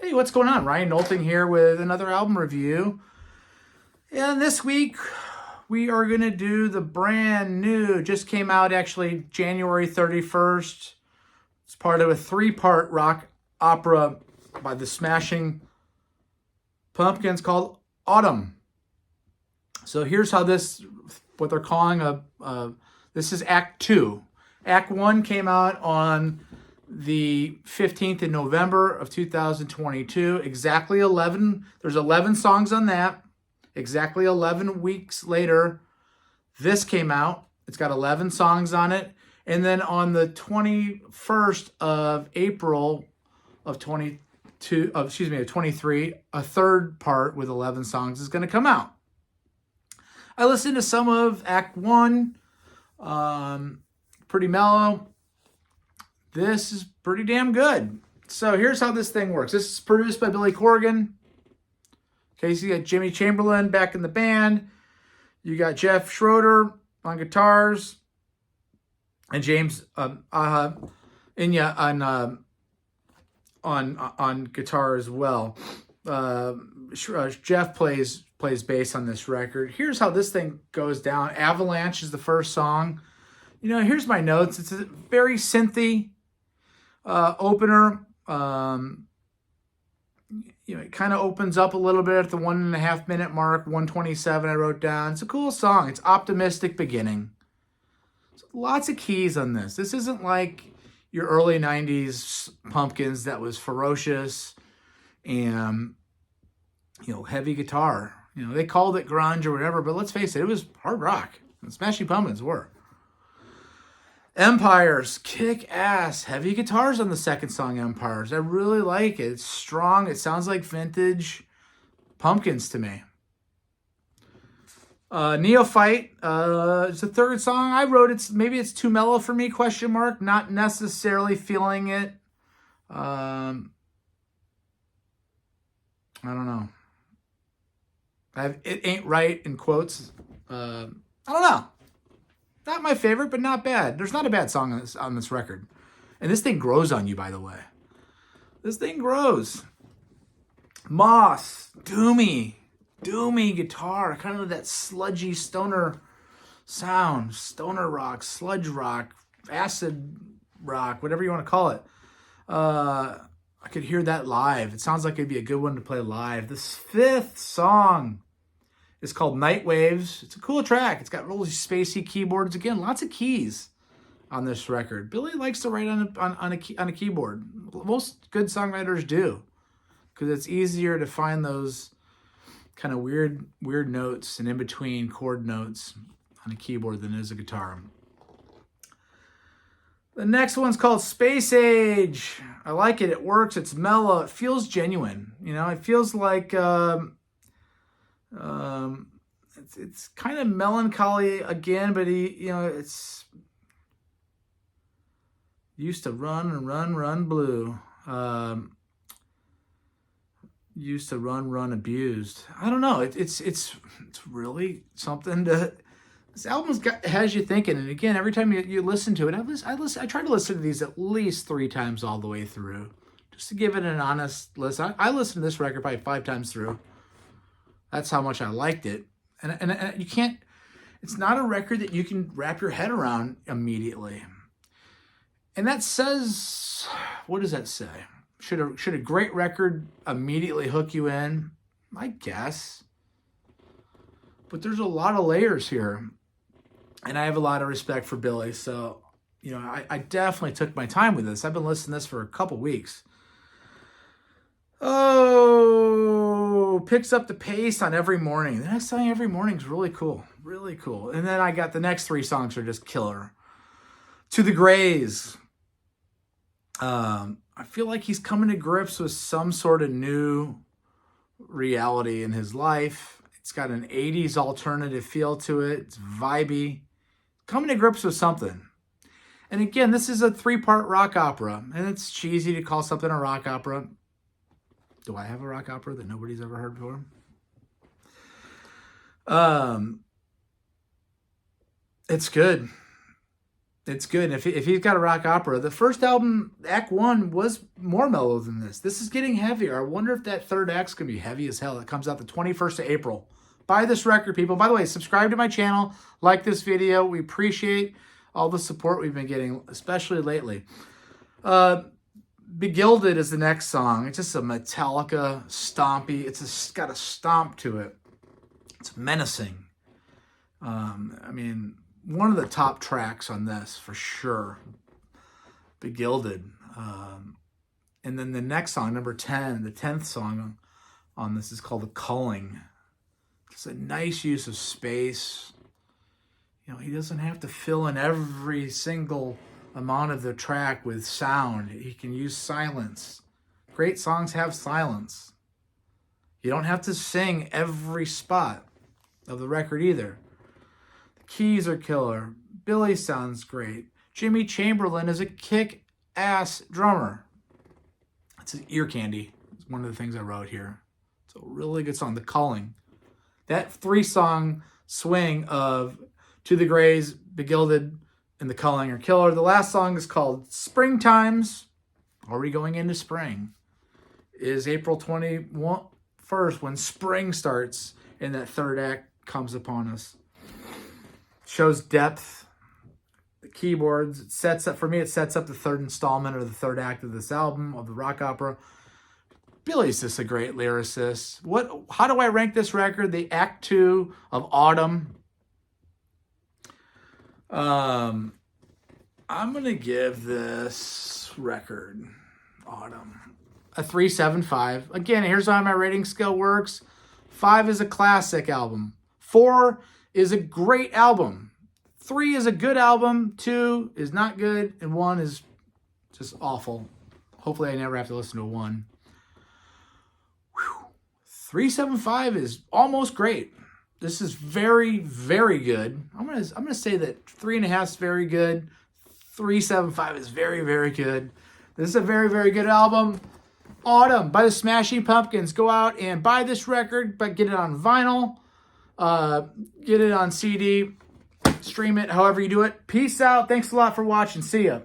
Hey, what's going on? Ryan Nolting here with another album review. And this week we are going to do the brand new, just came out actually January 31st. It's part of a three-part rock opera by the Smashing Pumpkins called Atum. So here's how what they're calling this is Act 2. Act 1 came out on the 15th of November of 2022. Exactly 11. There's 11 songs on that. Exactly 11 weeks later, this came out. It's got 11 songs on it. And then on the 21st of April of 23, a third part with 11 songs is going to come out. I listened to some of Act 1. Pretty mellow. This is pretty damn good. So here's how this thing works. This is produced by Billy Corgan. Okay, so you got Jimmy Chamberlain back in the band. You got Jeff Schroeder on guitars. And James Inya on guitar as well. Jeff plays bass on this record. Here's how this thing goes down. Avalanche is the first song. Here's my notes. It's a very synthy opener. It kind of opens up a little bit at the 1.5 minute mark, 1:27 I wrote down. It's a cool song. It's optimistic beginning. So lots of keys on this. This isn't like your early 90s Pumpkins that was ferocious and, heavy guitar. They called it grunge or whatever, but let's face it, it was hard rock. And Smashing Pumpkins were. Empires, kick ass. Heavy guitars on the second song, Empires. I really like it. It's strong. It sounds like vintage Pumpkins to me. Neophyte is the third song. I wrote maybe it's too mellow for me, ? Not necessarily feeling it. I don't know. It ain't right in quotes. I don't know. Not my favorite, but not bad. There's not a bad song on this record. And this thing grows on you, by the way. This thing grows. Moss, doomy guitar, kind of that sludgy stoner sound, stoner rock, sludge rock, acid rock, whatever you want to call it. I could hear that live. It sounds like it'd be a good one to play live. This fifth song is called Night Waves. It's a cool track. It's got really spacey keyboards. Again, lots of keys on this record. Billy likes to write on a keyboard. Most good songwriters do, because it's easier to find those kind of weird notes and in between chord notes on a keyboard than it is a guitar. The next one's called Space Age. I like it. It works. It's mellow. It feels genuine. It feels like it's kind of melancholy again, but it's used to run blue. Used to run abused. I don't know. It's really something to. This album's has you thinking, and again, every time you listen to it, I try to listen to these at least 3 times all the way through, just to give it an honest listen. I listened to this record probably 5 times through. That's how much I liked it, and you can't. It's not a record that you can wrap your head around immediately, and that says, what does that say? Should a great record immediately hook you in? I guess. But there's a lot of layers here. And I have a lot of respect for Billy. So, I definitely took my time with this. I've been listening to this for a couple weeks. Oh, picks up the pace on Every Morning. The next song, Every Morning, is really cool. Really cool. And then I got the next 3 songs are just killer. To the Grays. I feel like he's coming to grips with some sort of new reality in his life. It's got an 80s alternative feel to it. It's vibey. Coming to grips with something. And again, this is a 3-part rock opera. And it's cheesy to call something a rock opera. Do I have a rock opera that nobody's ever heard before? It's good. It's good. If he's got a rock opera, the first album, Act 1, was more mellow than this. This is getting heavier. I wonder if that third act's going to be heavy as hell. It comes out the 21st of April. Buy this record, people. By the way, subscribe to my channel. Like this video. We appreciate all the support we've been getting, especially lately. Begilded is the next song. It's just a Metallica stompy. It's got a stomp to it. It's menacing. I mean, one of the top tracks on this for sure. Begilded. And then the next song, number 10, the 10th song on this is called The Culling. It's a nice use of space. You know, he doesn't have to fill in every single amount of the track with sound. He can use silence. Great songs have silence. You don't have to sing every spot of the record either. The keys are killer. Billy sounds great. Jimmy Chamberlin is a kick-ass drummer. It's an ear candy. It's one of the things I wrote here. It's a really good song, The Culling. That 3-song swing of To the Grays, Begilded, and The Culling are killer. The last song is called Springtimes. Already going into spring. Is April 21st when spring starts and that third act comes upon us. Shows depth. The keyboards. It sets up, for me, it sets up the third installment or the third act of this album, of the rock opera. Billy's just a great lyricist. How do I rank this record? The Act 2 of Atum. I'm going to give this record, Atum, a 3.75. Again, here's how my rating scale works. 5 is a classic album. 4 is a great album. 3 is a good album. 2 is not good. And 1 is just awful. Hopefully I never have to listen to 1. 3.75 is almost great. This is very, very good. I'm gonna say that 3.5 is very good. 3.75 is very, very good. This is a very, very good album. Atum by the Smashing Pumpkins. Go out and buy this record, but get it on vinyl, get it on CD, stream it, however you do it. Peace out. Thanks a lot for watching. See ya.